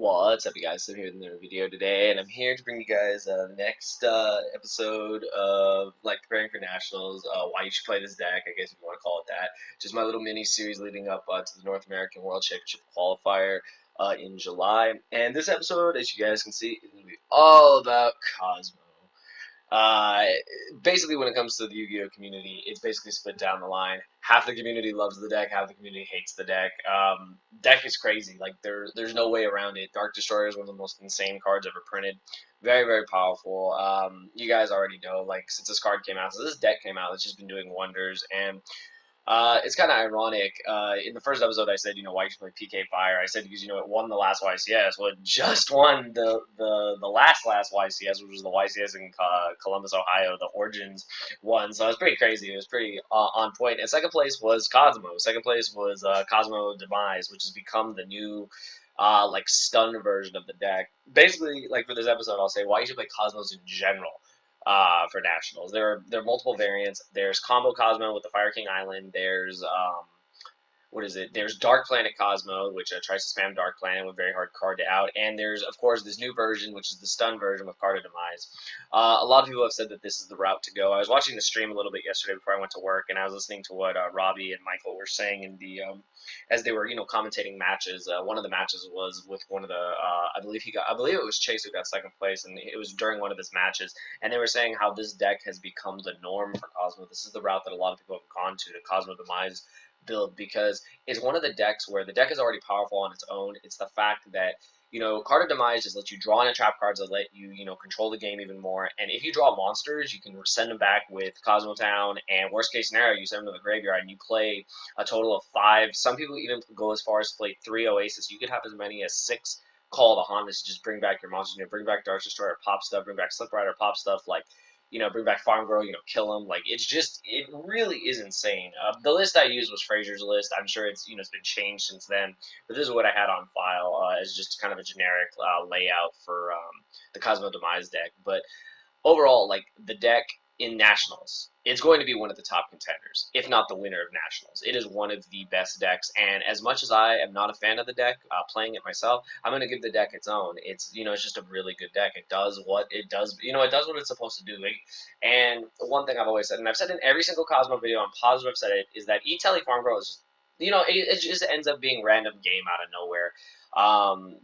What's up, you guys? So I'm here with another video today, and I'm here to bring you guys the next episode of preparing for nationals. Why you should play this deck, I guess if you want to call it that. Just my little mini series leading up to the North American World Championship qualifier in July. And this episode, as you guys can see, is going to be all about Cosmo. Uh, Basically, when it comes to the Yu-Gi-Oh community, it's basically split down the line. Half the community loves the deck, half the community hates the deck. Deck is crazy. Like there's no way around it. Dark Destroyer is one of the most insane cards ever printed. Very, very powerful. You guys already know. Like since this card came out, so this deck came out, it's just been doing wonders. And it's kind of ironic. In the first episode, I said, why you should play PK Fire. I said because it won the last YCS. Well, it just won the last YCS, which was the YCS in Columbus, Ohio. The Origins one, so it was pretty crazy. It was pretty on point. And second place was Cosmo. Second place was Cosmo Demise, which has become the new stun version of the deck. Basically, like for this episode, I'll say why you should play Cosmos in general for nationals. There are multiple variants. There's Combo Cosmo with the Fire King Island. There's what is it? There's Dark Planet Cosmo, which tries to spam Dark Planet with very hard card to out. And there's, of course, this new version, which is the stun version with Card of Demise. A lot of people have said that this is the route to go. I was watching the stream a little bit yesterday before I went to work, and I was listening to what Robbie and Michael were saying in the as they were, commentating matches. One of the matches was with one of the, I believe it was Chase who got second place, and it was during one of his matches. And they were saying how this deck has become the norm for Cosmo. This is the route that a lot of people have gone to, the Cosmo Demise build, because it's one of the decks where the deck is already powerful on its own. It's the fact that Card of Demise just lets you draw in a trap cards that let you, control the game even more. And if you draw monsters, you can send them back with Cosmo Town, and worst case scenario, you send them to the graveyard and you play a total of 5. Some people even go as far as to play 3 Oasis. You could have as many as 6 Call the Hondas to just bring back your monsters. Bring back Dark Destroyer, pop stuff, bring back Slip Rider, pop stuff, bring back Farm Girl, kill him. Like, it really is insane. The list I used was Fraser's list. I'm sure it's been changed since then, but this is what I had on file as just kind of a generic layout for the Cosmo Demise deck. But overall, like, the deck in Nationals, it's going to be one of the top contenders, if not the winner of Nationals. It is one of the best decks, and as much as I am not a fan of the deck, playing it myself, I'm going to give the deck its own. It's, it's just a really good deck. It does what it does, it does what it's supposed to do. And one thing I've always said, and I've said in every single Cosmo video, I'm positive I've said it, is that E-Telly Farm Girl is just, it just ends up being random game out of nowhere.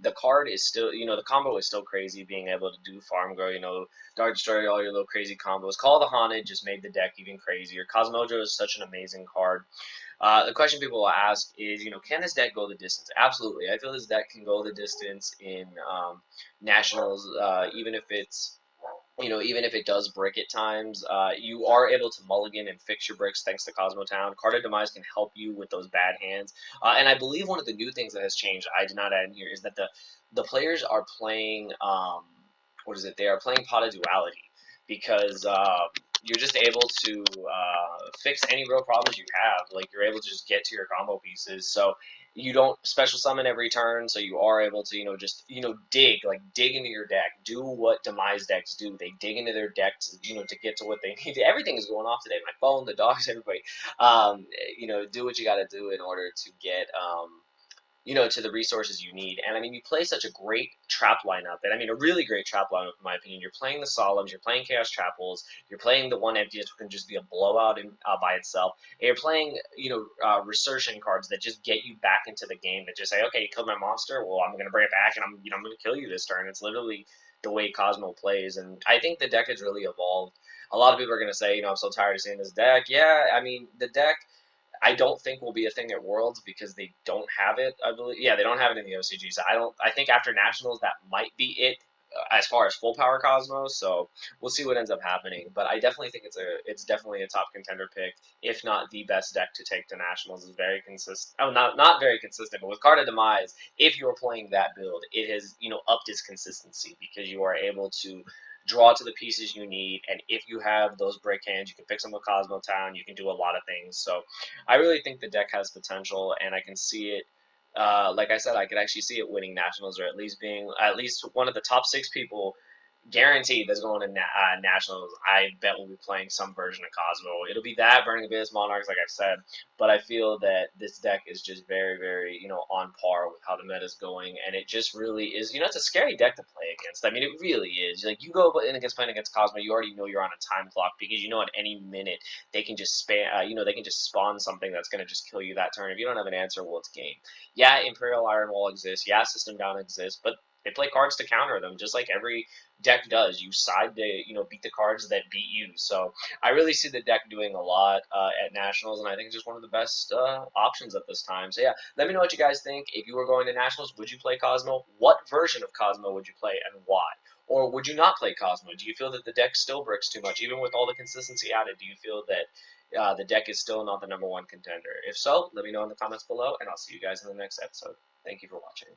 The card is still, the combo is still crazy, being able to do Farm Girl, Dark Destroyer, all your little crazy combos. Call the Haunted just made the deck even crazier. Cosmojo is such an amazing card. The question people will ask is, can this deck go the distance? Absolutely. I feel this deck can go the distance in Nationals, even if it's, even if it does brick at times, you are able to mulligan and fix your bricks thanks to Cosmo Town. Card of Demise can help you with those bad hands. And I believe one of the new things that has changed, I did not add in here, is that the players are playing, what is it? They are playing Pot of Duality, because you're just able to fix any real problems you have. Like, you're able to just get to your combo pieces. So you don't special summon every turn, so you are able to, dig into your deck. Do what Demise decks do. They dig into their deck to get to what they need. Everything is going off today. My phone, the dogs, everybody. Do what you got to do in order to get to the resources you need. And I mean, you play such a great trap lineup, and I mean, a really great trap lineup, in my opinion. You're playing the Solemns, you're playing Chaos Chapels, you're playing the one empty, which can just be a blowout by itself. And you're playing, resurgent cards that just get you back into the game, that just say, okay, you killed my monster, well, I'm going to bring it back, and I'm going to kill you this turn. It's literally the way Cosmo plays, and I think the deck has really evolved. A lot of people are going to say, I'm so tired of seeing this deck. Yeah, I mean, the deck, I don't think will be a thing at Worlds, because they don't have it, I believe. Yeah, they don't have it in the OCG. So I think after Nationals, that might be it as far as full power Cosmos. So we'll see what ends up happening. But I definitely think it's definitely a top contender pick, if not the best deck to take to Nationals. Is very consistent. Oh, not very consistent, but with Card of Demise, if you're playing that build, it has upped its consistency, because you are able to draw to the pieces you need, and if you have those break hands, you can fix them with Cosmo Town. You can do a lot of things. So I really think the deck has potential, and I can see it. Like I said, I could actually see it winning Nationals, or at least being one of the top 6 people guaranteed that's going to nationals. I bet we'll be playing some version of Cosmo. It'll be that Burning Abyss Monarchs, like I've said, but I feel that this deck is just very, very, on par with how the meta's going, and it just really is. It's a scary deck to play against. I mean, it really is. Like you go in against playing against Cosmo, you already know you're on a time clock because at any minute they can just they can just spawn something that's going to just kill you that turn. If you don't have an answer, well, it's game. Yeah, Imperial Iron Wall exists. Yeah, System Down exists, but they play cards to counter them, just like every deck does. You side to beat the cards that beat you. So I really see the deck doing a lot at nationals, and I think it's just one of the best options at this time. So yeah, let me know what you guys think. If you were going to nationals, would you play Cosmo? What version of Cosmo would you play, and why? Or would you not play Cosmo? Do you feel that the deck still bricks too much, even with all the consistency added? Do you feel that the deck is still not the #1 contender? If so, let me know in the comments below, and I'll see you guys in the next episode. Thank you for watching.